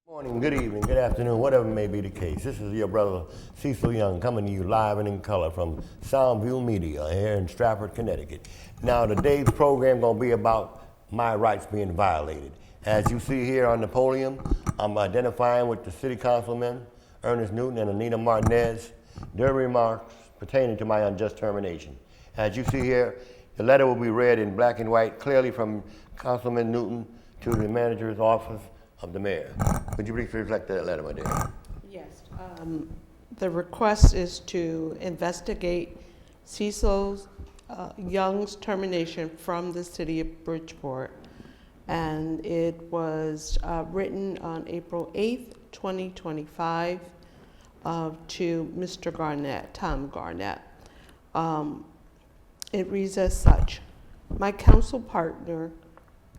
Morning, good evening, good afternoon, whatever may be the case. This is your brother Cecil Young coming to you live and in color from Soundview Media here in Stratford, Connecticut. Now today's program gonna be about my rights being violated. As you see here on the podium, I'm identifying with the city councilmen, Ernest Newton and Anita Martinez, their remarks pertaining to my unjust termination. As you see here, the letter will be read in black and white clearly from Councilman Newton to the manager's office of the mayor. Could you please reflect that letter, my dear? Yes. The request is to investigate Cecil Young's termination from the city of Bridgeport. And it was written on April 8th, 2025 to Mr. Garnett, Tom Garnett. It reads as such: my council partner,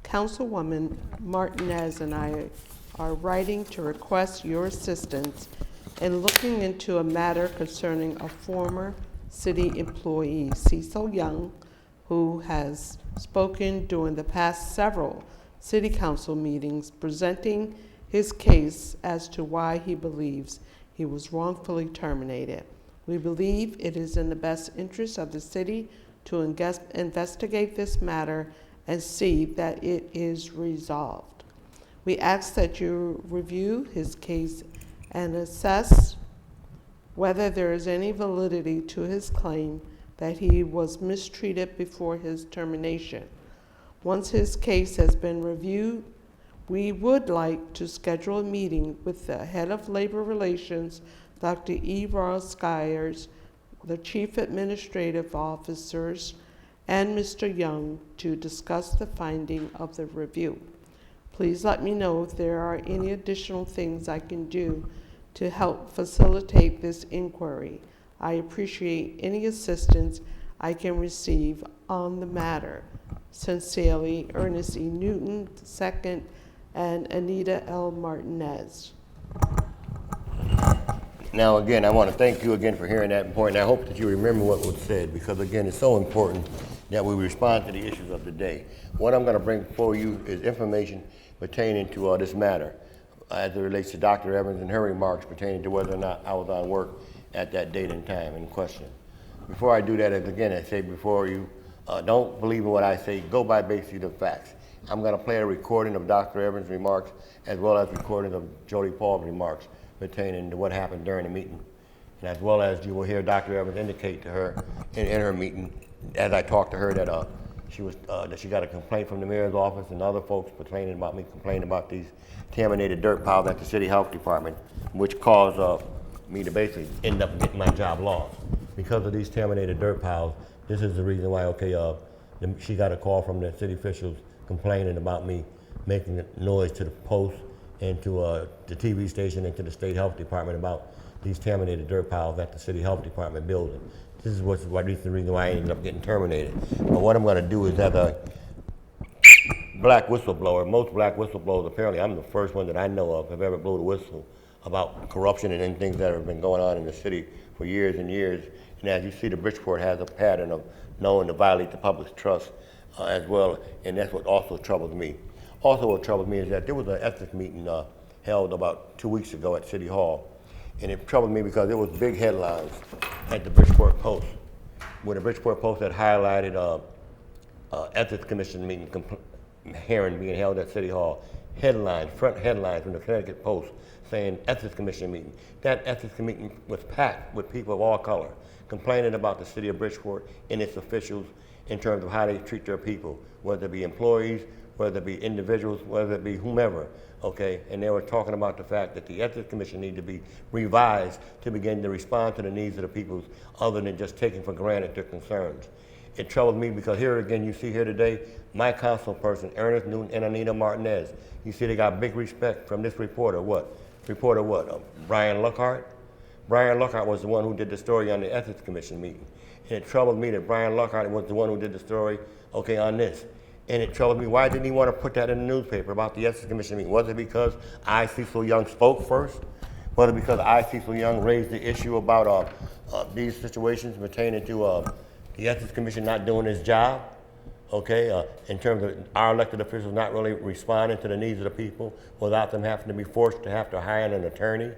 Councilwoman Martinez, and I are writing to request your assistance in looking into a matter concerning a former city employee, Cecil Young, who has spoken during the past several city council meetings presenting his case as to why he believes he was wrongfully terminated. We believe it is in the best interest of the city to investigate this matter and see that it is resolved. We ask that you review his case and assess whether there is any validity to his claim that he was mistreated before his termination. Once his case has been reviewed, we would like to schedule a meeting with the head of labor relations, Dr. E. Ross Skyers, the chief administrative officers, and Mr. Young to discuss the finding of the review. Please let me know if there are any additional things I can do to help facilitate this inquiry. I appreciate any assistance I can receive on the matter. Sincerely, Ernest E. Newton II and Anita L. Martinez. Now again, I want to thank you again for hearing that point, and I hope that you remember what was said, because again, it's so important that we respond to the issues of the day. What I'm going to bring before you is information pertaining to this matter as it relates to Dr. Evans and her remarks pertaining to whether or not I was on work at that date and time in question. Before I do that, again, I say before you, don't believe in what I say, go by basically the facts. I'm going to play a recording of Dr. Evans' remarks as well as recordings of Jody Paul's remarks pertaining to what happened during the meeting. And as well as you will hear Dr. Evans indicate to her in her meeting, as I talked to her, that she got a complaint from the mayor's office and other folks complaining about these contaminated dirt piles at the city health department, which caused me to basically end up getting my job lost. Because of these contaminated dirt piles, this is the reason why, she got a call from the city officials complaining about me making noise to the post and to the TV station and to the state health department about these contaminated dirt piles at the city health department building. This is the reason why I ended up getting terminated. But what I'm going to do is, as a black whistleblower, most black whistleblowers, apparently I'm the first one that I know of have ever blown a whistle about corruption and things that have been going on in the city for years and years. And as you see, the Bridgeport has a pattern of knowing to violate the public's trust as well, and that's what also troubles me. Also what troubles me is that there was an ethics meeting held about 2 weeks ago at City Hall. And it troubled me because there was big headlines at the Bridgeport Post, where the Bridgeport Post had highlighted Ethics Commission meeting hearing being held at City Hall. Headlines, front headlines from the Connecticut Post saying Ethics Commission meeting. That Ethics Commission was packed with people of all color, complaining about the city of Bridgeport and its officials in terms of how they treat their people, whether it be employees, whether it be individuals, whether it be whomever. Okay, and they were talking about the fact that the Ethics Commission need to be revised to begin to respond to the needs of the people other than just taking for granted their concerns. It troubles me because here again, you see here today, my council person, Ernest Newton and Anita Martinez, you see they got big respect from this reporter. Brian Luckhart? Brian Luckhart was the one who did the story on the Ethics Commission meeting. And it troubled me that Brian Luckhart was the one who did the story, on this. And it troubled me, why didn't he want to put that in the newspaper about the Ethics Commission meeting? Was it because I, Cecil Young, spoke first? Was it because I, Cecil Young, raised the issue about these situations pertaining to the Ethics Commission not doing its job? okay, in terms of our elected officials not really responding to the needs of the people without them having to be forced to have to hire an attorney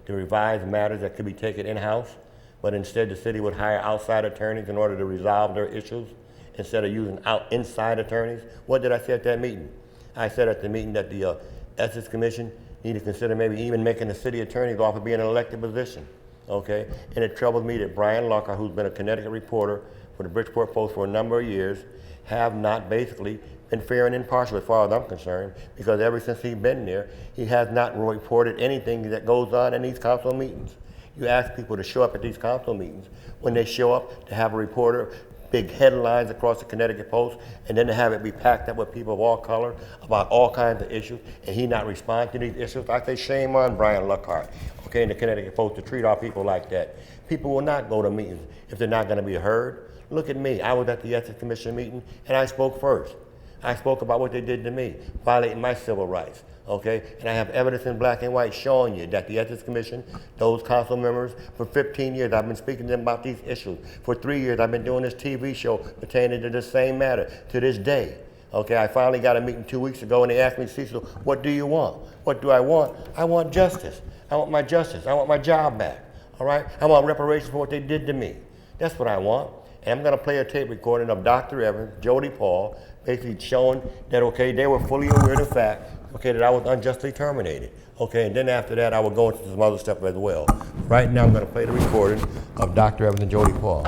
to revise matters that could be taken in-house, but instead the city would hire outside attorneys in order to resolve their issues instead of using inside attorneys. What did I say at that meeting? I said at the meeting that the Ethics Commission need to consider maybe even making the city attorney's office be an elected position, okay? And it troubles me that Brian Lockhart, who's been a Connecticut reporter for the Bridgeport Post for a number of years, have not basically been fair and impartial as far as I'm concerned, because ever since he's been there, he has not reported anything that goes on in these council meetings. You ask people to show up at these council meetings. When they show up, to have a reporter, big headlines across the Connecticut Post, and then to have it be packed up with people of all color about all kinds of issues, and he not respond to these issues. I say shame on Brian Lockhart, okay, in the Connecticut Post to treat our people like that. People will not go to meetings if they're not gonna be heard. Look at me, I was at the Ethics Commission meeting, and I spoke first. I spoke about what they did to me, violating my civil rights, okay? And I have evidence in black and white showing you that the Ethics Commission, those council members, for 15 years, I've been speaking to them about these issues. For 3 years, I've been doing this TV show pertaining to the same matter to this day. Okay, I finally got a meeting 2 weeks ago, and they asked me, Cecil, what do you want? What do I want? I want justice. I want my justice. I want my job back, all right? I want reparations for what they did to me. That's what I want. And I'm gonna play a tape recording of Dr. Evans, Jody Paul, basically showing that, okay, they were fully aware of the fact, okay, that I was unjustly terminated. Okay, and then after that, I will go into some other stuff as well. Right now, I'm gonna play the recording of Dr. Evans and Jody Paul.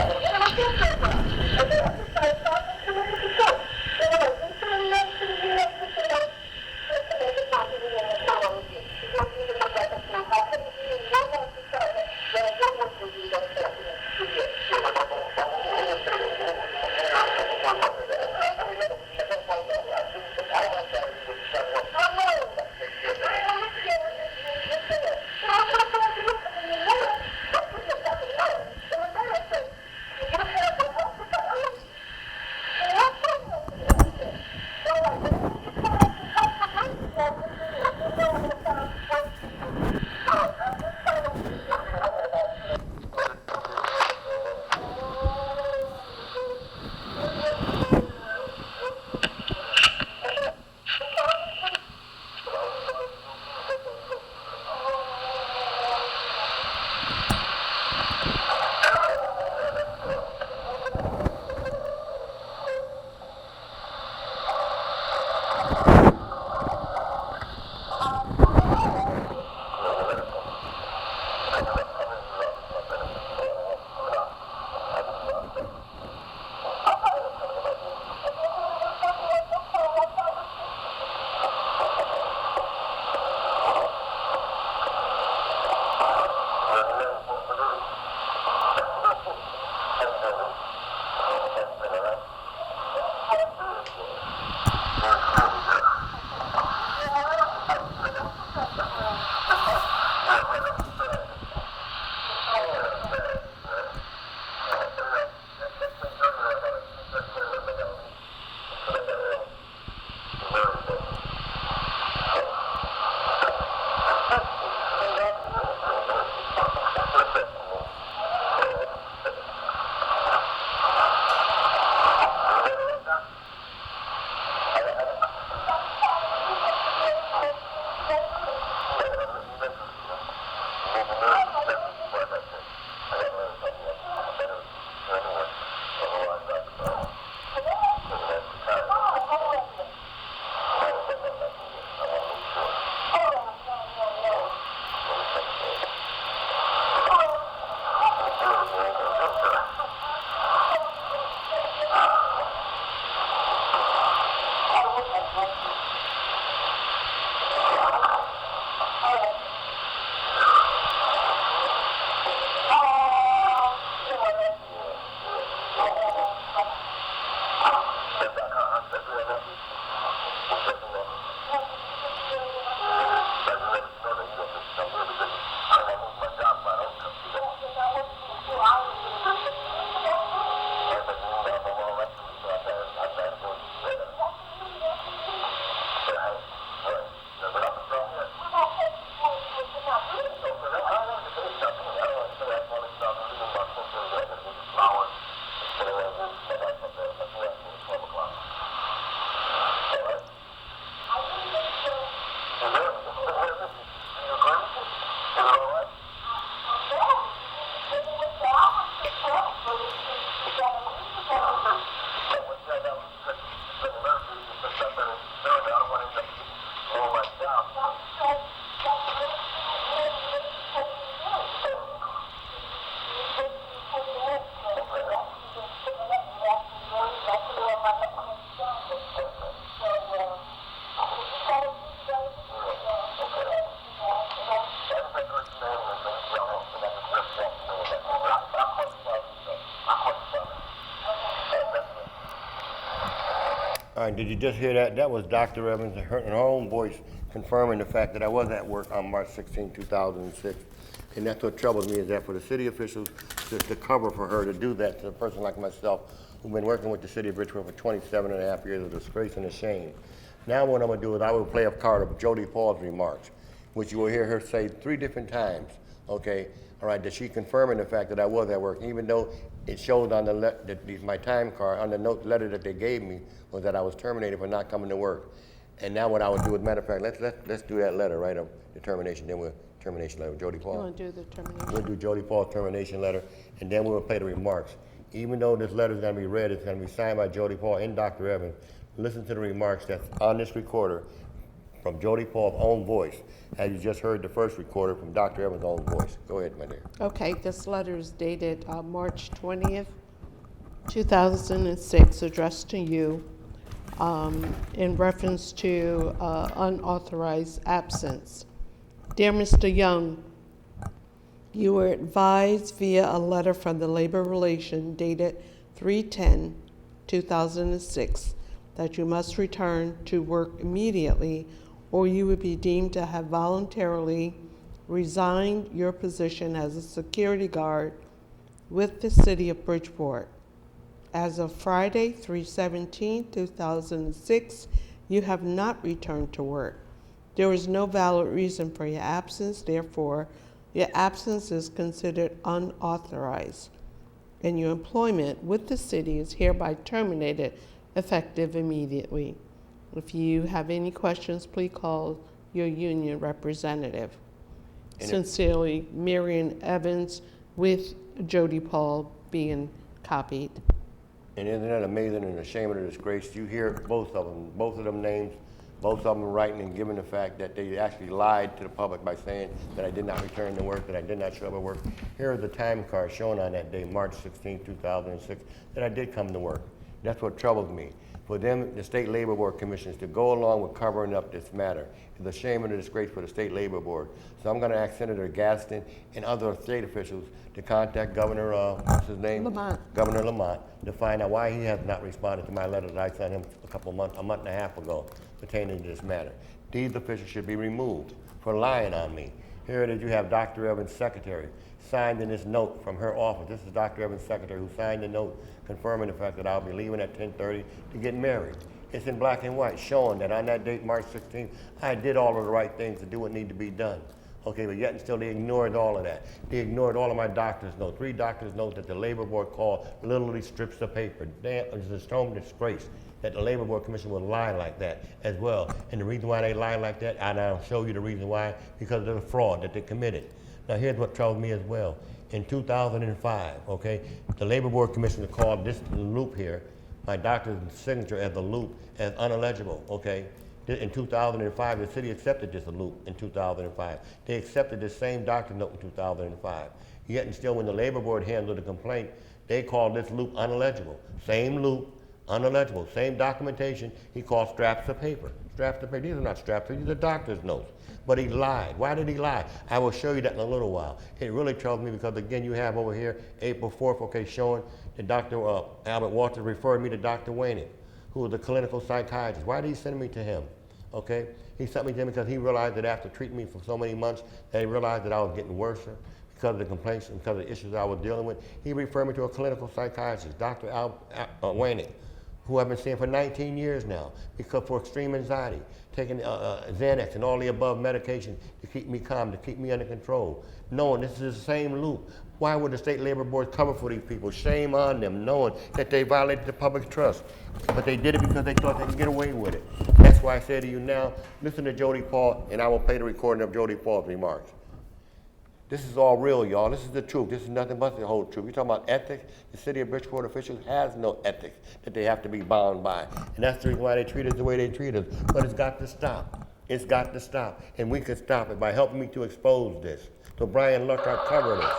All right, did you just hear that? That was Dr. Evans in her own voice confirming the fact that I was at work on March 16, 2006. And that's what troubles me, is that for the city officials to cover for her to do that to a person like myself who've been working with the city of Bridgeport for 27 and a half years, is a disgrace and a shame. Now what I'm gonna do is I will play a card of Jody Paul's remarks, which you will hear her say 3 different times, okay? All right, that she confirming the fact that I was at work, even though it shows on my time card, on the letter that they gave me, was that I was terminated for not coming to work. And now what I would do, as a matter of fact, let's do that letter, right, of the termination, then we'll termination letter, Jody Paul. You want to do the termination? We'll do Jody Paul's termination letter, and then we'll play the remarks. Even though this letter is gonna be read, it's gonna be signed by Jody Paul and Dr. Evans. Listen to the remarks that's on this recorder from Jody Paul's own voice, as you just heard the first recorder from Dr. Evans' own voice. Go ahead, my dear. Okay, this letter is dated March 20th, 2006, addressed to you in reference to unauthorized absence. Dear Mr. Young, you were advised via a letter from the Labor Relation dated 3/10/2006 that you must return to work immediately, or you would be deemed to have voluntarily resigned your position as a security guard with the City of Bridgeport. As of Friday, 3/17/2006, you have not returned to work. There is no valid reason for your absence, therefore, your absence is considered unauthorized, and your employment with the city is hereby terminated effective immediately. If you have any questions, please call your union representative. Sincerely, Marion Evans, with Jody Paul being copied. And isn't that amazing and a shame and a disgrace? You hear both of them names, both of them writing and giving the fact that they actually lied to the public by saying that I did not return to work, that I did not show up at work. Here is the time card showing on that day, March 16, 2006, that I did come to work. That's what troubles me. For them, the State Labor Board Commissioners, to go along with covering up this matter is a shame and a disgrace for the State Labor Board. So I'm gonna ask Senator Gaston and other state officials to contact Governor, what's his name? Lamont. Governor Lamont, to find out why he has not responded to my letter that I sent him a month and a half ago pertaining to this matter. These officials should be removed for lying on me. Here it is, you have Dr. Evans' secretary signed in this note from her office. This is Dr. Evans' secretary who signed the note confirming the fact that I'll be leaving at 10:30 to get married. It's in black and white, showing that on that date, March 16th, I did all of the right things to do what needed to be done. Okay, but yet and still they ignored all of that. They ignored all of my doctor's notes, 3 doctor's notes that the Labor Board called literally strips of paper. It's a strong disgrace that the Labor Board Commission would lie like that as well. And the reason why they lie like that, and I'll show you the reason why, because of the fraud that they committed. Now here's what troubles me as well. In 2005, okay, the Labor Board Commissioner called this loop here, my doctor's signature as a loop, as unelegible, okay? In 2005, the city accepted this loop in 2005. They accepted the same doctor note in 2005. Yet and still, when the Labor Board handled the complaint, they called this loop unelegible. Same loop, unelegible, same documentation. He called straps of paper. Straps of paper, these are not straps, these are doctor's notes. But he lied. Why did he lie? I will show you that in a little while. It really troubles me because, again, you have over here April 4th, okay, showing that Dr. Albert Walters referred me to Dr. Wayne, who was a clinical psychiatrist. Why did he send me to him? Okay, he sent me to him because he realized that after treating me for so many months, that he realized that I was getting worse because of the complaints and because of the issues I was dealing with. He referred me to a clinical psychiatrist, Dr. Wayne, who I've been seeing for 19 years now, because for extreme anxiety, taking Xanax and all the above medication to keep me calm, to keep me under control, knowing this is the same loop. Why would the State Labor Board cover for these people? Shame on them, knowing that they violated the public trust. But they did it because they thought they could get away with it. That's why I say to you now, listen to Jody Paul, and I will play the recording of Jody Paul's remarks. This is all real, y'all. This is the truth. This is nothing but the whole truth. You're talking about ethics. The City of Bridgeport officials has no ethics that they have to be bound by. And that's the reason why they treat us the way they treat us. But it's got to stop. It's got to stop. And we can stop it by helping me to expose this. So Brian Luckhart covered this.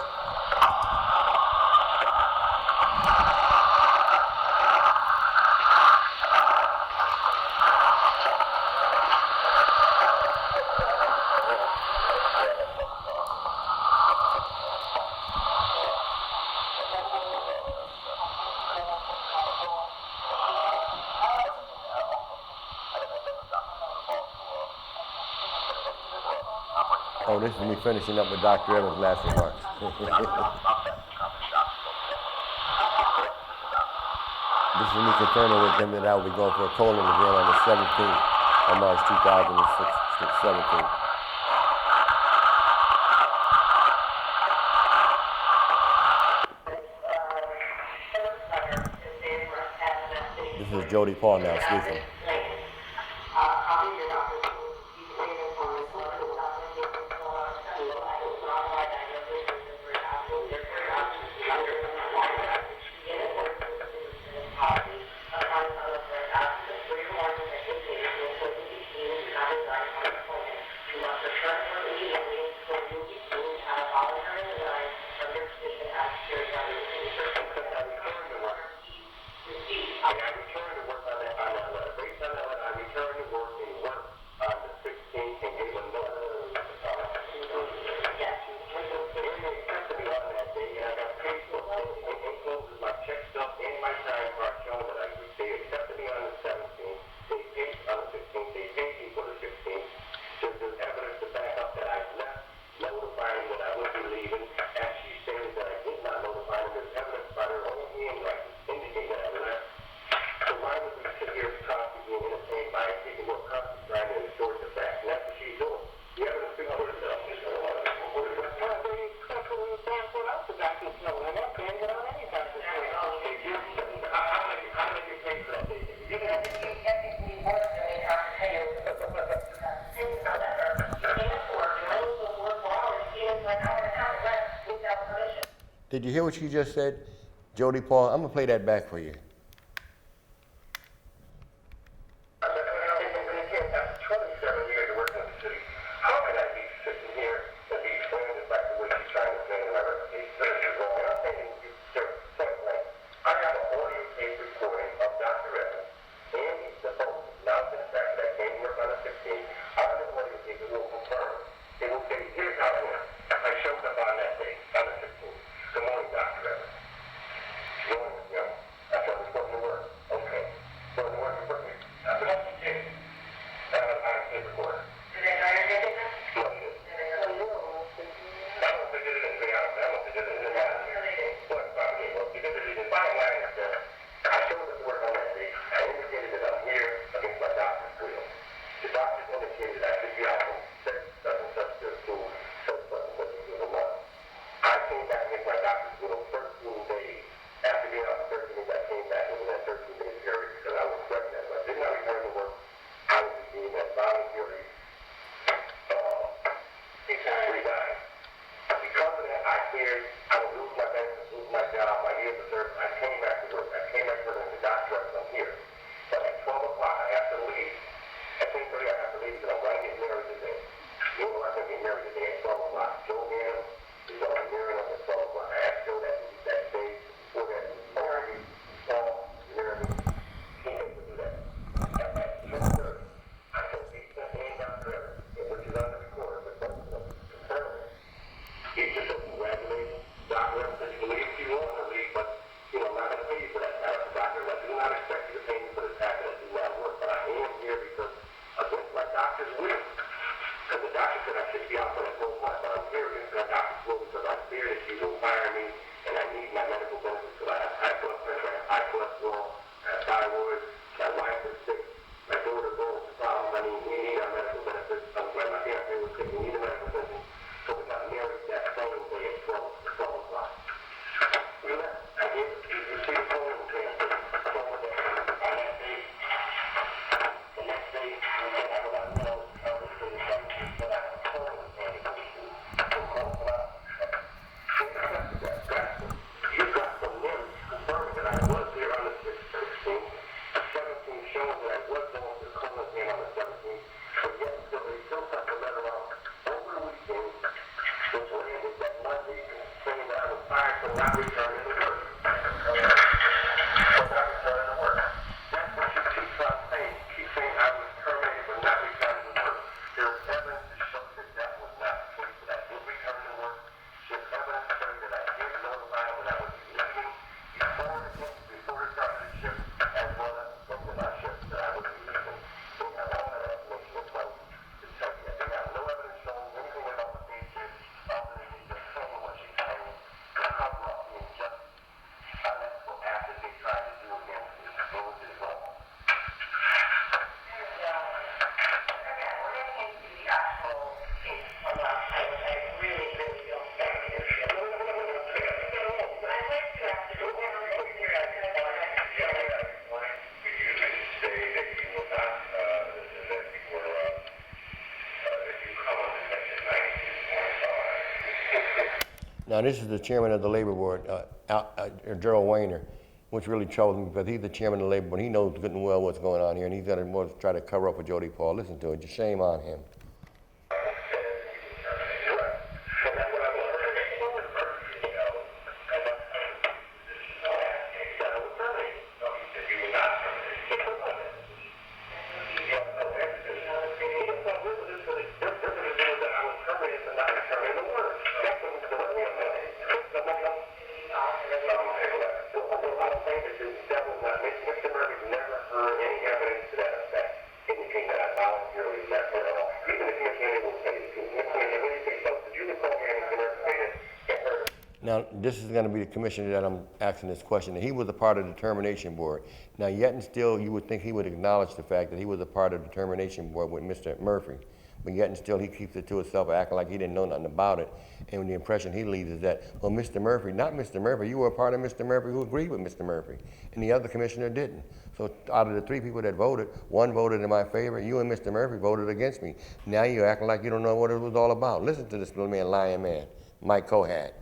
Oh, this is me finishing up with Dr. Evans' last remarks. This is me confirming with him that I will be going for a colon exam on the 17th of March 2017. This is Jody Paul now speaking. Did you hear what she just said, Jody Paul? I'm gonna play that back for you. Now, this is the chairman of the labor board, Gerald Weiner, which really troubles me because he's the chairman of the labor board. He knows good and well what's going on here, and he's going to try to cover up for Jody Paul. Listen to it. Just shame on him. Now, this is going to be the commissioner that I'm asking this question. He was a part of the determination board. Now, yet and still, you would think he would acknowledge the fact that he was a part of the determination board with Mr. Murphy. But yet and still, he keeps it to himself, acting like he didn't know nothing about it. And the impression he leaves is that, well, Mr. Murphy, not Mr. Murphy, you were a part of Mr. Murphy who agreed with Mr. Murphy. And the other commissioner didn't. So out of the 3 people that voted, 1 voted in my favor, you and Mr. Murphy voted against me. Now you're acting like you don't know what it was all about. Listen to this little man, lying man, Mike Cohat.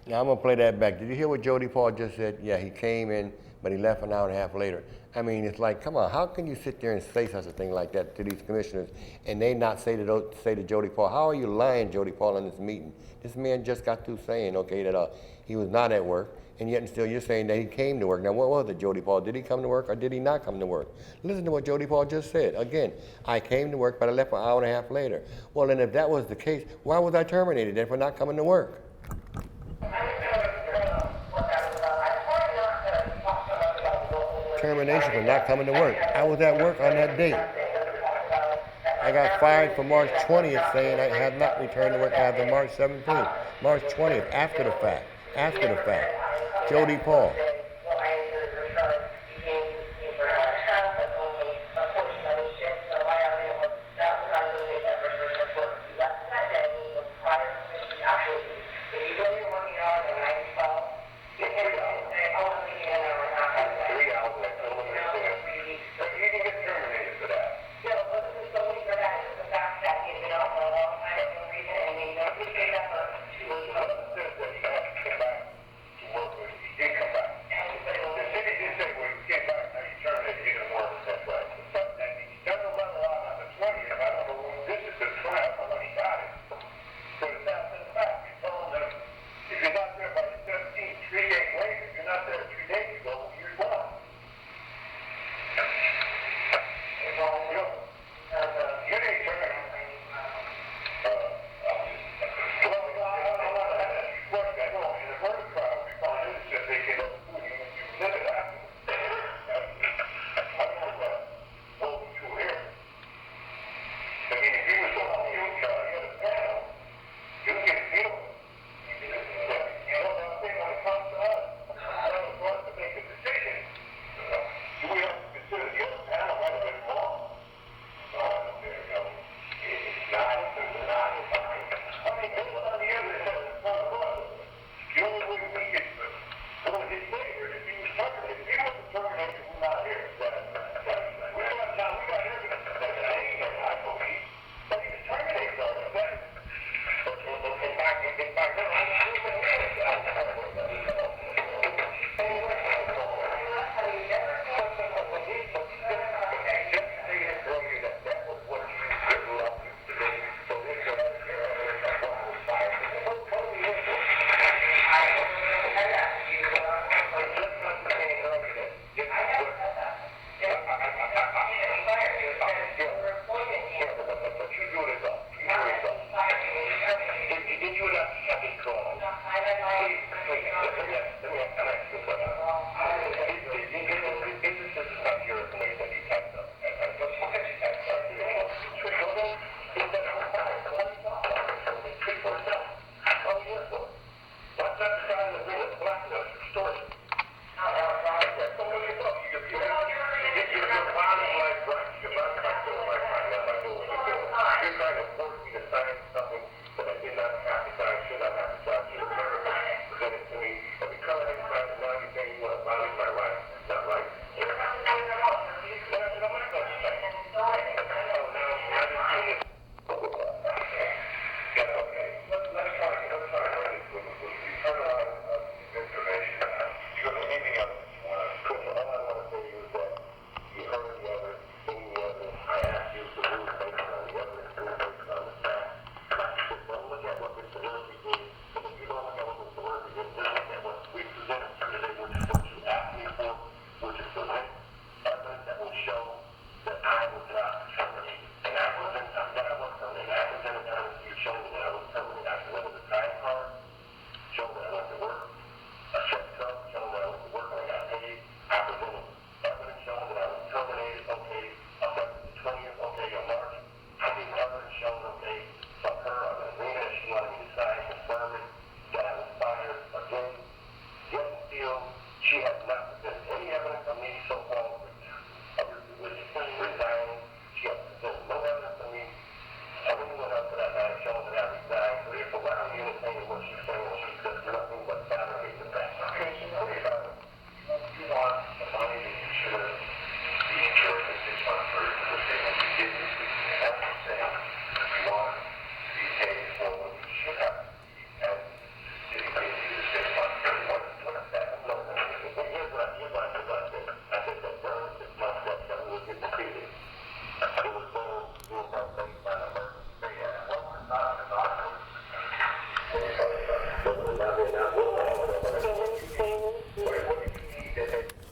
Now I'm gonna play that back. Did you hear what Jody Paul just said? Yeah, he came in, but he left an hour and a half later. I mean, it's like, come on, how can you sit there and say such a thing like that to these commissioners and they not say to Jody Paul, how are you lying, Jody Paul, in this meeting? This man just got through saying, okay, that he was not at work, and yet and still you're saying that he came to work. Now, what was it, Jody Paul? Did he come to work or did he not come to work? Listen to what Jody Paul just said. Again, I came to work, but I left an hour and a half later. Well, then if that was the case, why was I terminated then for not coming to work? Termination for not coming to work. I was at work on that date. I got fired for March 20th saying I had not returned to work as of March 17th. March 20th, after the fact. After the fact. Jody Paul.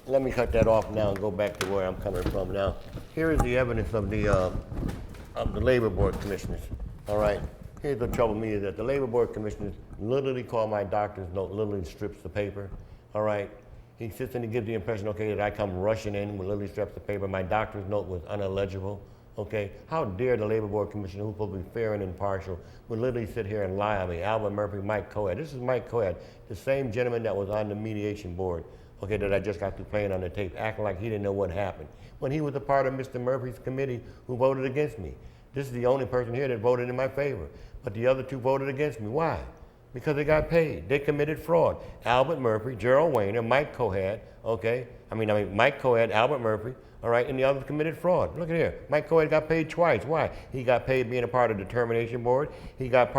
let me cut that off now and go back to where I'm coming from now. Here is the evidence of the labor board commissioners. All right. Here's the trouble with me is that the labor board commissioners literally call my doctor's note, literally strips the paper. All right. He sits and he gives the impression, okay, that I come rushing in with literally strips the paper. My doctor's note was unillegible. Okay. How dare the labor board commissioner, who's supposed to be fair and impartial, would literally sit here and lie on me. Albert Murphy, Mike Coed. This is Mike Coed, the same gentleman that was on the mediation board. Okay, that I just got through playing on the tape, acting like he didn't know what happened. When he was a part of Mr. Murphy's committee who voted against me. This is the only person here that voted in my favor. But the other two voted against me. Why? Because they got paid. They committed fraud. Albert Murphy, Gerald Wayner, Mike Coed, okay? Mike Coed, Albert Murphy, all right, and the others committed fraud. Look at here. Mike Coed got paid twice. Why? He got paid being a part of the termination board. He got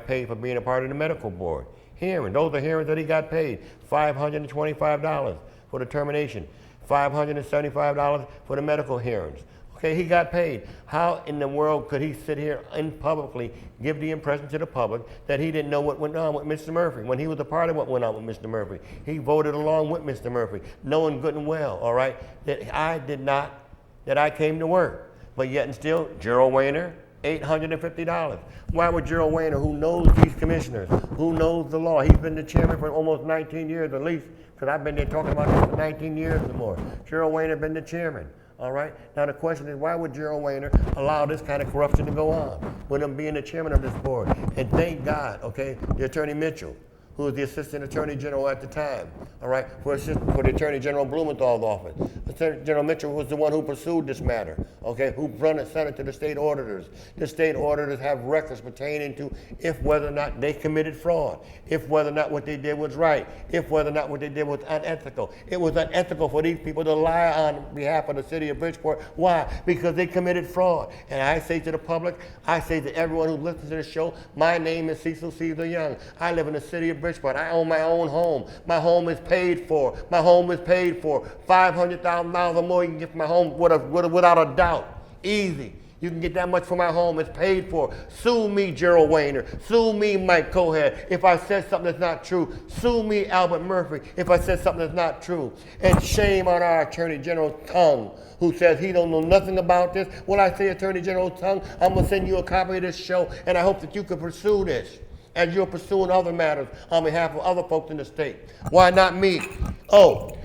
paid for being a part of the medical board. Hearing. Those are hearings that he got paid. $525 for the termination. $575 for the medical hearings. Okay, he got paid. How in the world could he sit here and publicly give the impression to the public that he didn't know what went on with Mr. Murphy when he was a part of what went on with Mr. Murphy? He voted along with Mr. Murphy, knowing good and well, all right, that I came to work. But yet and still, Gerald Wayner, $850. Why would Gerald Wayner, who knows these commissioners, who knows the law, he's been the chairman for almost 19 years at least, because I've been there talking about this for 19 years or more. Gerald Wayner been the chairman, all right? Now the question is, why would Gerald Wayner allow this kind of corruption to go on with him being the chairman of this board? And thank God, okay, the Attorney Mitchell, who was the Assistant Attorney General at the time, all right, for the Attorney General Blumenthal's office. Attorney General Mitchell was the one who pursued this matter, okay, who brought it sent it to the state auditors. The state auditors have records pertaining to if whether or not they committed fraud, if whether or not what they did was right, if whether or not what they did was unethical. It was unethical for these people to lie on behalf of the city of Bridgeport. Why? Because they committed fraud. And I say to the public, I say to everyone who listens to the show, my name is Cecil Young. I live in the city of Bridgeport. I own my own home. My home is paid for. My home is paid for. $500,000 or more you can get from my home without a doubt. Easy. You can get that much for my home. It's paid for. Sue me, Gerald Wayner. Sue me, Mike Coed, if I said something that's not true. Sue me, Albert Murphy, if I said something that's not true. And shame on our Attorney General Tongue, who says he don't know nothing about this. When I say Attorney General Tongue, I'm going to send you a copy of this show, and I hope that you can pursue this as you're pursuing other matters on behalf of other folks in the state. Why not me? Oh,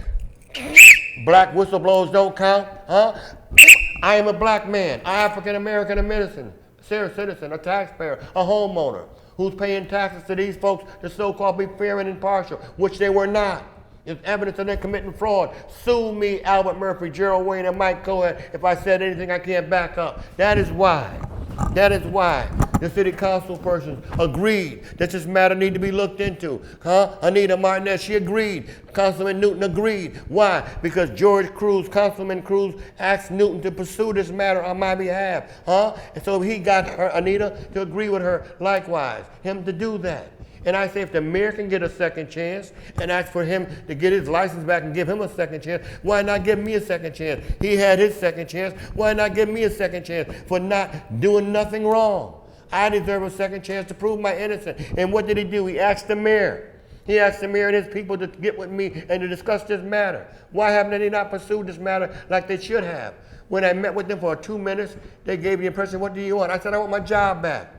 black whistleblowers don't count, huh? I am a black man, African American, a citizen, a taxpayer, a homeowner, who's paying taxes to these folks to so-called be fair and impartial, which they were not. It's evidence that they're committing fraud. Sue me, Albert Murphy, Gerald Wayne, and Mike Coed, if I said anything I can't back up. That is why the city council persons agreed that this matter need to be looked into. Anita Martinez, she agreed. Councilman Newton agreed. Why? Because Councilman Cruz asked Newton to pursue this matter on my behalf. And so he got Anita to agree with her likewise, him to do that. And I say if the mayor can get a second chance and ask for him to get his license back and give him a second chance, why not give me a second chance? He had his second chance. Why not give me a second chance for not doing nothing wrong? I deserve a second chance to prove my innocence. And what did he do? He asked the mayor. He asked the mayor and his people to get with me and to discuss this matter. Why haven't they not pursued this matter like they should have? When I met with them for 2 minutes, they gave the impression, what do you want? I said, I want my job back.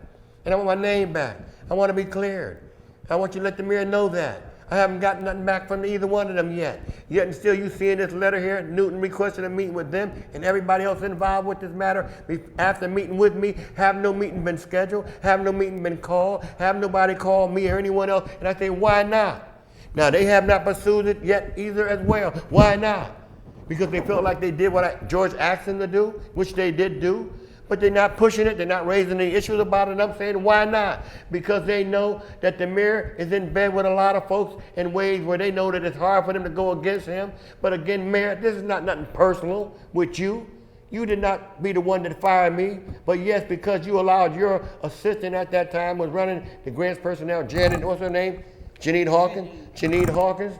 And I want my name back. I want to be cleared. I want you to let the mayor know that. I haven't gotten nothing back from either one of them yet. Yet and still you see in this letter here, Newton requested a meeting with them and everybody else involved with this matter. After meeting with me, have no meeting been scheduled, have no meeting been called, have nobody called me or anyone else. And I say, why not? Now they have not pursued it yet either as well. Why not? Because they felt like they did what George asked them to do, which they did do. But they're not pushing it. They're not raising any issues about it. I'm saying, why not? Because they know that the mayor is in bed with a lot of folks in ways where they know that it's hard for them to go against him. But again, mayor, this is not nothing personal with you. You did not be the one that fired me. But yes, because you allowed your assistant at that time was running the grants personnel, Janet, what's her name? Janine Hawkins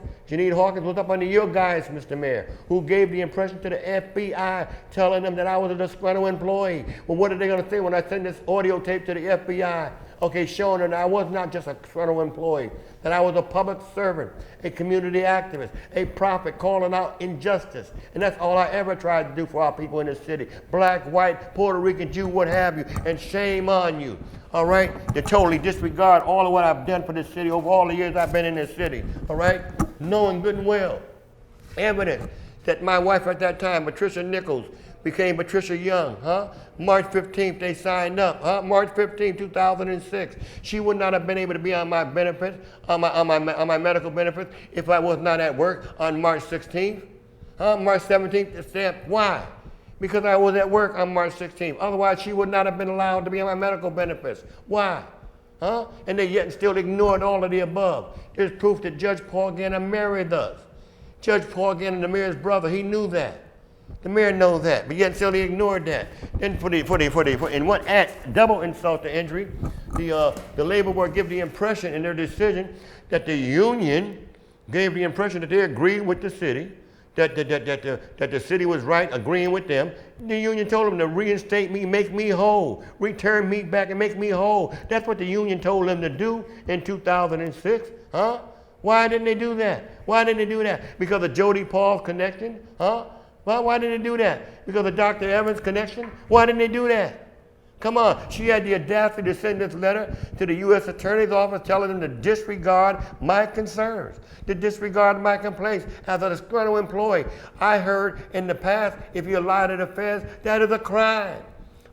was up under your guys, Mr. Mayor, who gave the impression to the FBI telling them that I was a disgruntled employee. Well, what are they going to say when I send this audio tape to the FBI okay, showing that I was not just a federal employee, that I was a public servant, a community activist, a prophet calling out injustice. And that's all I ever tried to do for our people in this city. Black, white, Puerto Rican, Jew, what have you, and shame on you. All right? To totally disregard all of what I've done for this city over all the years I've been in this city. All right? Knowing good and well. Evidence that my wife at that time, Patricia Nichols, became Patricia Young, March 15th, they signed up, March 15th, 2006. She would not have been able to be on my benefits, on my medical benefits, if I was not at work on March 16th, March 17th. Why? Because I was at work on March 16th. Otherwise, she would not have been allowed to be on my medical benefits. Why? And they yet and still ignored all of the above. There's proof that Judge Paul Gannon married us. Judge Paul Gannon, the mayor's brother, he knew that. The mayor knows that, but yet still he ignored that. Then and what act, double insult to injury, the labor board gave the impression in their decision that the union gave the impression that they agreed with the city, that the city was right, agreeing with them. The union told them to reinstate me, make me whole, return me back and make me whole. That's what the union told them to do in 2006, Why didn't they do that? Why didn't they do that? Because of Jody Paul's connection, Well, why didn't they do that? Because of Dr. Evans' connection? Why didn't they do that? Come on. She had the audacity to send this letter to the U.S. Attorney's Office telling them to disregard my concerns, to disregard my complaints as a disgruntled employee. I heard in the past, if you lie to the feds, that is a crime.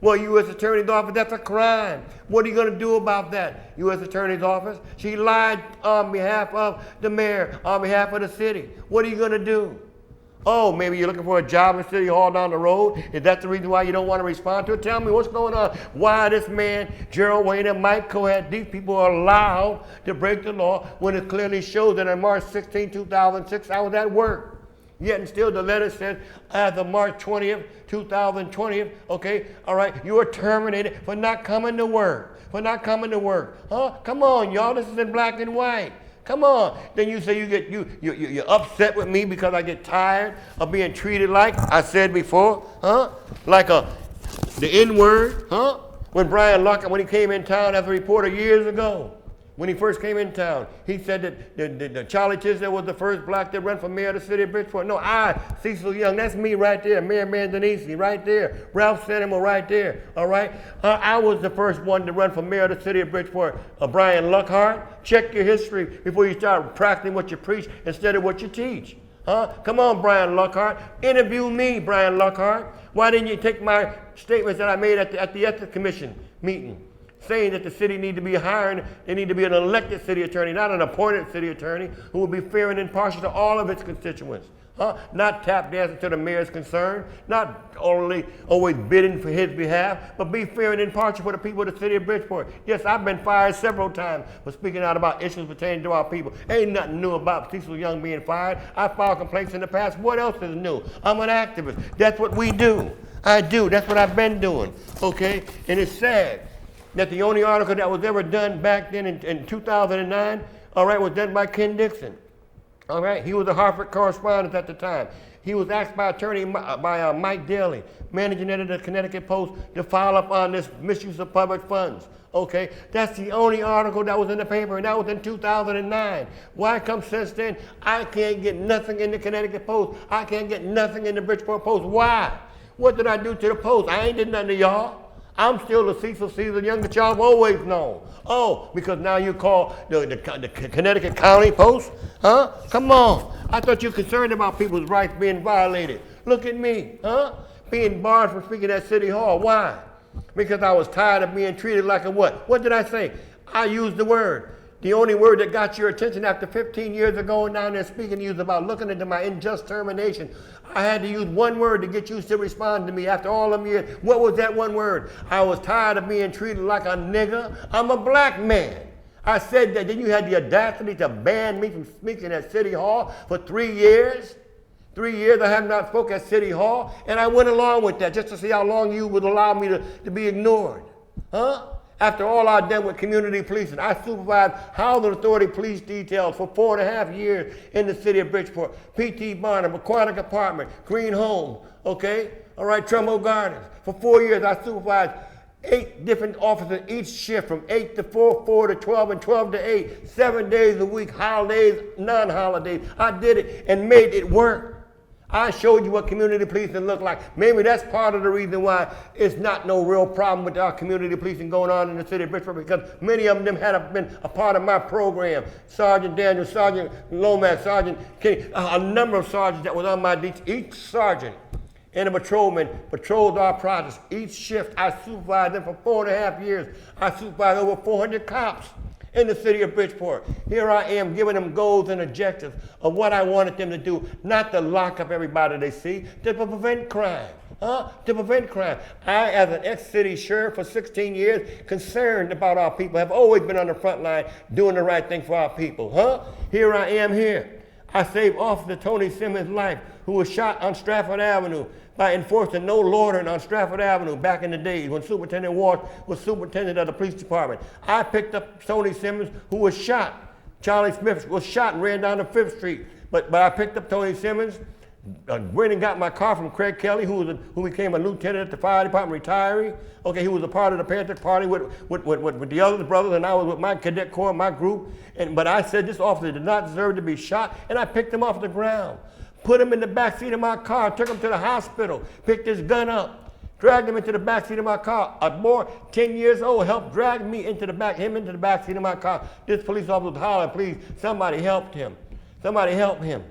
Well, U.S. Attorney's Office, that's a crime. What are you going to do about that, U.S. Attorney's Office? She lied on behalf of the mayor, on behalf of the city. What are you going to do? Oh, maybe you're looking for a job in City Hall down the road. Is that the reason why you don't want to respond to it? Tell me what's going on. Why this man, Gerald Wayne and Mike Coed, these people are allowed to break the law when it clearly shows that on March 16, 2006, I was at work. Yet and still the letter says, as of March 20th, 2020, okay, all right, you are terminated for not coming to work, Come on, y'all, this is in black and white. Come on. Then you say you're upset with me because I get tired of being treated like I said before, Like the N-word, When Brian Lockhart, when he came in town as a reporter years ago, when he first came in town, he said that Charlie Tisdale was the first black to run for mayor of the city of Bridgeport. No, Cecil Young, that's me right there. Mayor Manzanese right there. Ralph Senimal right there, all right? I was the first one to run for mayor of the city of Bridgeport. Brian Lockhart, check your history before you start practicing what you preach instead of what you teach. Come on, Brian Lockhart. Interview me, Brian Lockhart. Why didn't you take my statements that I made at the Ethics Commission meeting, saying that the city need to be hiring, they need to be an elected city attorney, not an appointed city attorney who will be fair and impartial to all of its constituents. Not tap dancing to the mayor's concern, not only always bidding for his behalf, but be fair and impartial for the people of the city of Bridgeport. Yes, I've been fired several times for speaking out about issues pertaining to our people. Ain't nothing new about Cecil Young being fired. I filed complaints in the past. What else is new? I'm an activist. That's what we do. I do. That's what I've been doing. Okay? And it's sad that the only article that was ever done back then in 2009, all right, was done by Ken Dixon. All right, he was a Hartford correspondent at the time. He was asked by Mike Daly, managing editor of the Connecticut Post, to follow up on this misuse of public funds. Okay, that's the only article that was in the paper, and that was in 2009. Why come since then? I can't get nothing in the Connecticut Post. I can't get nothing in the Bridgeport Post. Why? What did I do to the Post? I ain't did nothing to y'all. I'm still the Cecil Young that y'all have always known. Oh, because now you call the Connecticut County Post? Come on. I thought you were concerned about people's rights being violated. Look at me, being barred from speaking at City Hall. Why? Because I was tired of being treated like a what? What did I say? I used the word. The only word that got your attention after 15 years of going down there speaking to you about looking into my unjust termination. I had to use one word to get you to respond to me after all them years. What was that one word? I was tired of being treated like a nigger. I'm a black man. I said that. Then you had the audacity to ban me from speaking at City Hall for 3 years. 3 years I have not spoken at City Hall, and I went along with that just to see how long you would allow me to be ignored. After all I've done with community policing, I supervised housing authority police details for 4.5 years in the city of Bridgeport. P.T. Barnum, Aquatic Apartment, Green Home, okay? All right, Trumbo Gardens. For 4 years, I supervised 8 different officers each shift from 8 to 4, 4 to 12, and 12 to 8, 7 days a week, holidays, non-holidays. I did it and made it work. I showed you what community policing looked like. Maybe that's part of the reason why it's not no real problem with our community policing going on in the city of Bridgeport, because many of them had been a part of my program. Sergeant Daniel, Sergeant Lomax, Sergeant King, a number of sergeants that was on my beat. Each sergeant and a patrolman patrolled our projects. Each shift, I supervised them for 4.5 years. I supervised over 400 cops in the city of Bridgeport. Here I am giving them goals and objectives of what I wanted them to do, not to lock up everybody they see, to prevent crime. To prevent crime. I, as an ex-city sheriff for 16 years, concerned about our people, have always been on the front line doing the right thing for our people. Here I am here. I saved Officer Tony Simmons' life, who was shot on Stratford Avenue by enforcing no loitering on Stratford Avenue back in the days when Superintendent Ward was superintendent of the police department. I picked up Tony Simmons, who was shot. Charlie Smith was shot and ran down to 5th Street. But I picked up Tony Simmons, went and got my car from Craig Kelly, who became a lieutenant at the fire department, retiree. Okay, he was a part of the Panther Party with the other brothers, and I was with my cadet corps, my group. But I said this officer did not deserve to be shot, and I picked him off the ground. Put him in the back seat of my car, took him to the hospital, picked his gun up, dragged him into the back seat of my car. A boy, 10 years old, helped drag him into the back seat of my car. This police officer was hollering, please, somebody help him. Somebody help him.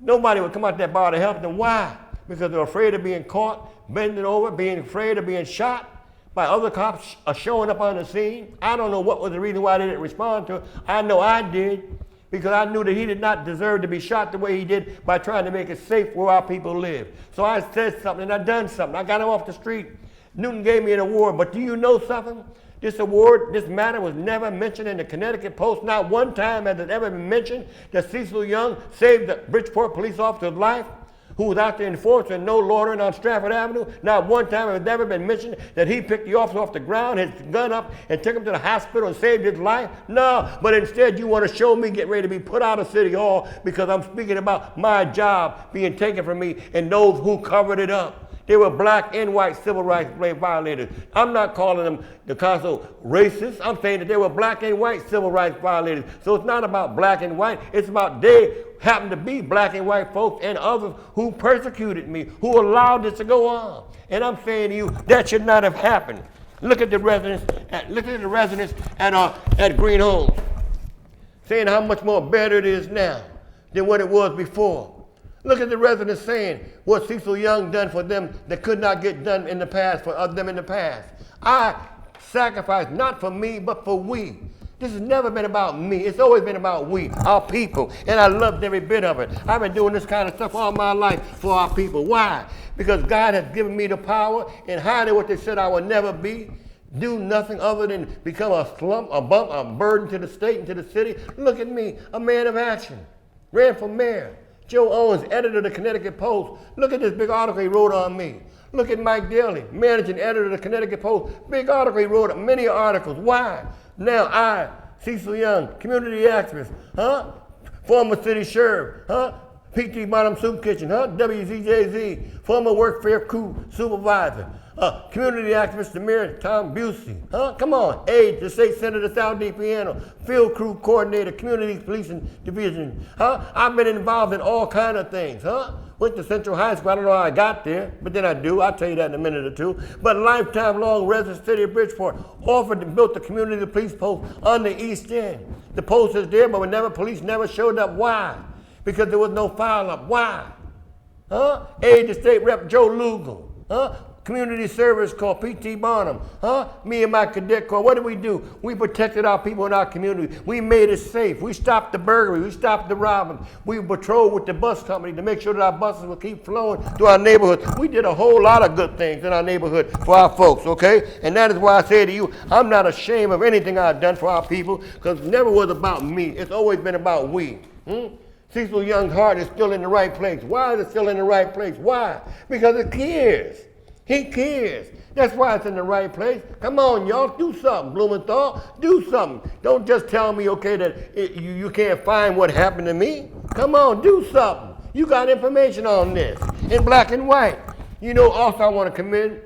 Nobody would come out that bar to help them. Why? Because they're afraid of being caught, bending over, being afraid of being shot by other cops showing up on the scene. I don't know what was the reason why they didn't respond to it. I know I did, because I knew that he did not deserve to be shot the way he did by trying to make it safe where our people live. So I said something and I done something. I got him off the street. Newton gave me an award, but do you know something? This award, this matter was never mentioned in the Connecticut Post. Not one time has it ever been mentioned that Cecil Young saved the Bridgeport police officer's life, who was out there enforcing no loitering on Stratford Avenue. Not one time has it ever been mentioned that he picked the officer off the ground, his gun up, and took him to the hospital and saved his life. No, but instead you want to show me getting ready to be put out of City Hall because I'm speaking about my job being taken from me and those who covered it up. They were black and white civil rights violators. I'm not calling them the council racist. I'm saying that they were black and white civil rights violators. So it's not about black and white. It's about they happen to be black and white folks and others who persecuted me, who allowed this to go on. And I'm saying to you, that should not have happened. Look at the residents at Green Homes, saying how much more better it is now than what it was before. Look at the residents saying what Cecil Young done for them that could not get done in the past, for them in the past. I sacrificed not for me, but for we. This has never been about me. It's always been about we, our people. And I loved every bit of it. I've been doing this kind of stuff all my life for our people. Why? Because God has given me the power and hiding what they said I would never be. Do nothing other than become a slump, a bump, a burden to the state and to the city. Look at me, a man of action. Ran for mayor. Joe Owens, editor of the Connecticut Post. Look at this big article he wrote on me. Look at Mike Daly, managing editor of the Connecticut Post. Big article he wrote, many articles. Why? Now I, Cecil Young, community activist, former city sheriff, P.T. Bottom Soup Kitchen, WZJZ, former workfare crew supervisor, community activist, the mayor, Tom Busey, come on, aide to state senator Sal DiPiano, field crew coordinator, community policing division, I've been involved in all kind of things, Went to Central High School, I don't know how I got there, but then I do, I'll tell you that in a minute or two. But lifetime long resident city of Bridgeport, offered and built the community police post on the East End. The post is there, but police never showed up. Why? Because there was no file up. Why? Aide to State Rep Joe Lugal. Community service called P.T. Barnum. Me and my cadet corps, what did we do? We protected our people in our community. We made it safe. We stopped the burglary. We stopped the robbing. We patrolled with the bus company to make sure that our buses would keep flowing through our neighborhood. We did a whole lot of good things in our neighborhood for our folks, okay? And that is why I say to you, I'm not ashamed of anything I've done for our people, because it never was about me. It's always been about we. Cecil Young's heart is still in the right place. Why is it still in the right place? Why? Because it cares. He cares. That's why it's in the right place. Come on, y'all, do something, Blumenthal. Do something. Don't just tell me, okay, that you can't find what happened to me. Come on, do something. You got information on this in black and white. You know, also I want to commend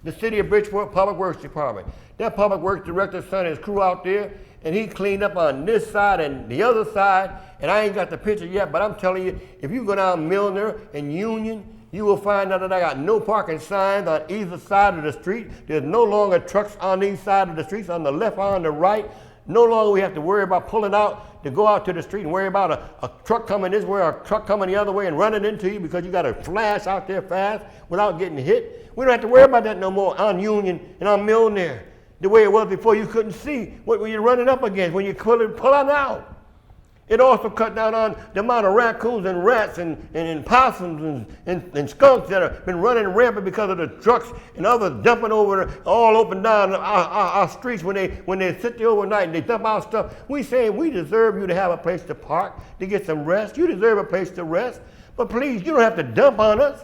The City of Bridgeport Public Works Department. That Public Works Director sent his crew out there, and he cleaned up on this side and the other side, and I ain't got the picture yet, but I'm telling you, if you go down Milner and Union, you will find out that I got no parking signs on either side of the street. There's no longer trucks on each side of the streets, on the left or on the right. No longer we have to worry about pulling out to go out to the street and worry about a truck coming this way or a truck coming the other way and running into you because you got to flash out there fast without getting hit. We don't have to worry about that no more on Union and on Milner. The way it was before, you couldn't see what you're running up against when you pull it out. It also cut down on the amount of raccoons and rats and possums and skunks that have been running rampant because of the trucks and others dumping over all up and down our streets when they sit there overnight and they dump out stuff. We saying we deserve you to have a place to park, to get some rest. You deserve a place to rest. But please, you don't have to dump on us.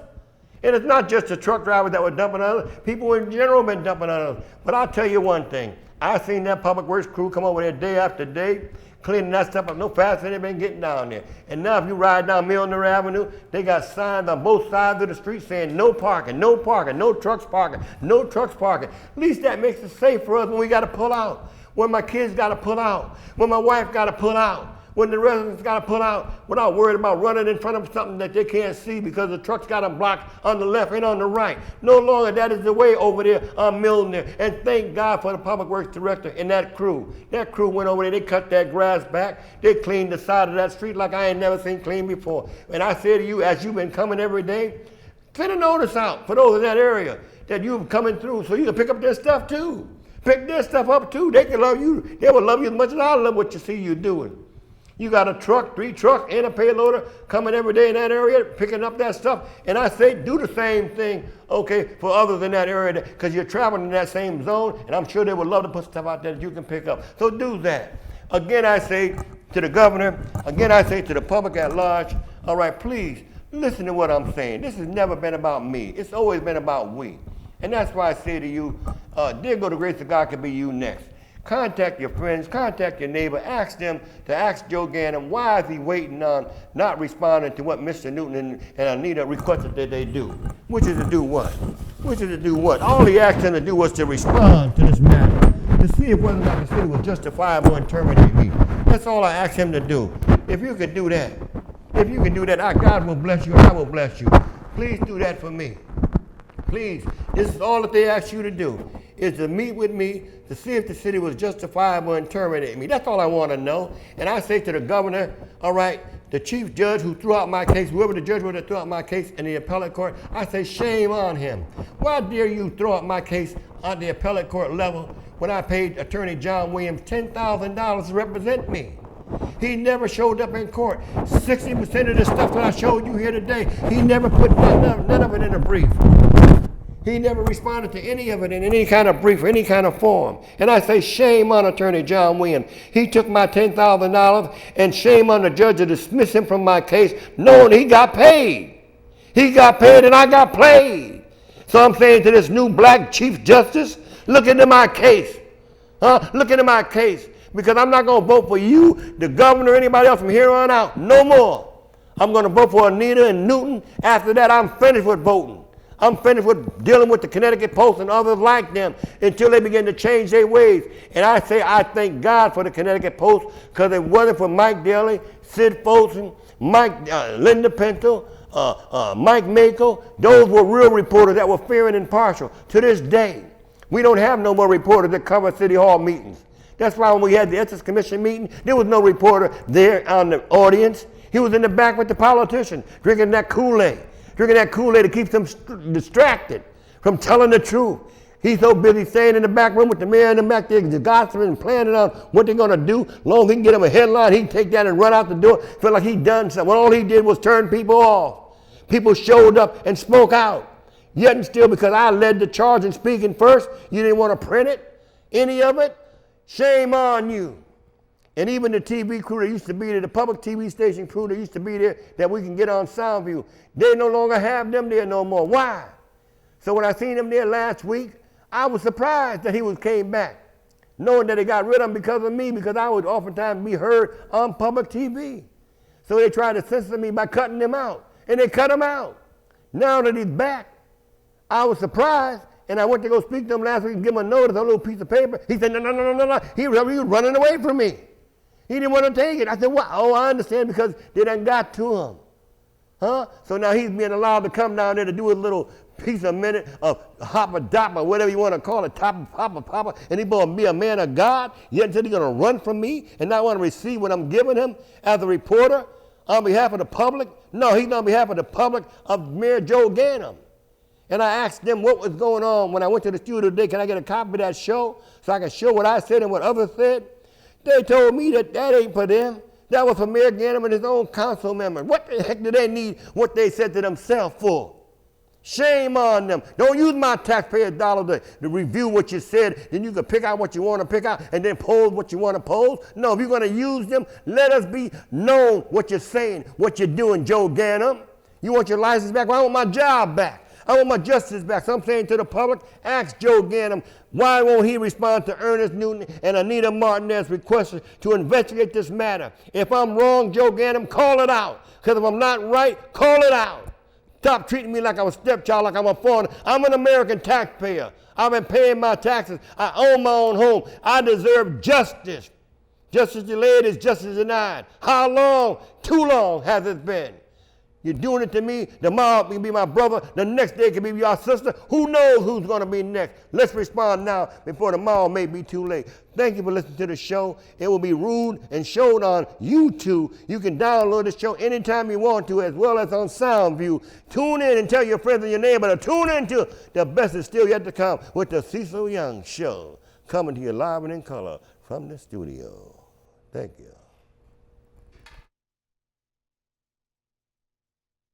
And it's not just the truck drivers that were dumping on us. People in general have been dumping on us. But I'll tell you one thing. I've seen that public works crew come over there day after day, cleaning that stuff up no faster than they've been getting down there. And now if you ride down Milner Avenue, they got signs on both sides of the street saying no parking, no parking, no trucks parking, no trucks parking. At least that makes it safe for us when we got to pull out, when my kids got to pull out, when my wife got to pull out, when the residents got to pull out without worried about running in front of something that they can't see because the truck's got them blocked on the left and on the right. No longer that is the way over there on Milner. And thank God for the Public Works Director and that crew. That crew went over there, they cut that grass back, they cleaned the side of that street like I ain't never seen clean before. And I say to you, as you've been coming every day, send a notice out for those in that area that you're coming through so you can pick up their stuff too. Pick their stuff up too. They can love you. They will love you as much as I love what you see you doing. You got a truck, 3 trucks, and a payloader coming every day in that area, picking up that stuff. And I say do the same thing, okay, for others in that area, because you're traveling in that same zone, and I'm sure they would love to put stuff out there that you can pick up. So do that. Again, I say to the governor, again, I say to the public at large, all right, please, listen to what I'm saying. This has never been about me. It's always been about we. And that's why I say to you, dear go the grace of God can be you next. Contact your friends, contact your neighbor, ask them to ask Joe Gannon why is he waiting on not responding to what Mr. Newton and Anita requested that they do. Which is to do what? Which is to do what? All he asked them to do was to respond to this matter, to see if whether or not the city was justifiable in terminating me. That's all I asked him to do. If you could do that, our God will bless you and I will bless you. Please do that for me. Please, this is all that they ask you to do, is to meet with me to see if the city was justifiable in terminating me. That's all I want to know. And I say to the governor, all right, the chief judge who threw out my case, whoever the judge was that threw out my case in the appellate court, I say shame on him. Why dare you throw out my case on the appellate court level when I paid Attorney John Williams $10,000 to represent me? He never showed up in court. 60% of the stuff that I showed you here today, he never put none of it in a brief. He never responded to any of it in any kind of brief or any kind of form. And I say shame on Attorney John Williams. He took my $10,000 and shame on the judge to dismiss him from my case knowing he got paid. He got paid and I got played. So I'm saying to this new black Chief Justice, look into my case. Look into my case. Because I'm not going to vote for you, the governor, or anybody else from here on out. No more. I'm going to vote for Anita and Newton. After that, I'm finished with voting. I'm finished with dealing with the Connecticut Post and others like them until they begin to change their ways. And I say I thank God for the Connecticut Post because if it wasn't for Mike Daly, Sid Folsom, Linda Pinto, Mike Mako, those were real reporters that were fair and impartial. To this day, we don't have no more reporters that cover City Hall meetings. That's why when we had the Ethics Commission meeting, there was no reporter there on the audience. He was in the back with the politicians, drinking that Kool-Aid to keep them distracted from telling the truth. He's so busy staying in the back room with the mayor in the back there, just gossiping and planning on what they're going to do. As long as he can get him a headline, he can take that and run out the door, feel like he done something. When all he did was turn people off. People showed up and spoke out. Yet and still, because I led the charge in speaking first, you didn't want to print it, any of it? Shame on you. And even the TV crew that used to be there, the public TV station crew that used to be there that we can get on Soundview, they no longer have them there no more. Why? So when I seen him there last week, I was surprised that he came back, knowing that they got rid of him because of me, because I would oftentimes be heard on public TV. So they tried to censor me by cutting him out, and they cut him out. Now that he's back, I was surprised, And I went to go speak to him last week and give him a notice, a little piece of paper. He said, no. He was running away from me. He didn't want to take it. I said, what? Oh, I understand, because they done got to him. Huh? So now he's being allowed to come down there to do a little piece a minute of hopper-dopper, whatever you want to call it, papa, and he's going to be a man of God, yet until he's going to run from me and not want to receive what I'm giving him as a reporter on behalf of the public? No, he's on behalf of the public of Mayor Joe Ganim. And I asked them what was going on when I went to the studio today. Can I get a copy of that show so I can show what I said and what others said? They told me that ain't for them. That was for Mayor Ganim and his own council members. What the heck do they need what they said to themselves for? Shame on them. Don't use my taxpayer dollars to review what you said. Then you can pick out what you want to pick out and then pose what you want to pose. No, if you're going to use them, let us be known what you're saying, what you're doing, Joe Ganim. You want your license back? Well, I want my job back. I want my justice back. So I'm saying to the public, ask Joe Ganim, why won't he respond to Ernest Newton and Anita Martinez's request to investigate this matter? If I'm wrong, Joe Ganim, call it out. Because if I'm not right, call it out. Stop treating me like I'm a stepchild, like I'm a foreigner. I'm an American taxpayer. I've been paying my taxes. I own my own home. I deserve justice. Justice delayed is justice denied. How long? Too long has it been. You're doing it to me. Tomorrow it can be my brother. The next day it can be your sister. Who knows who's going to be next? Let's respond now before tomorrow may be too late. Thank you for listening to the show. It will be rude and shown on YouTube. You can download the show anytime you want to, as well as on SoundView. Tune in and tell your friends and your neighbors to tune in to the best is still yet to come with the Cecil Young Show, coming to you live and in color from the studio. Thank you.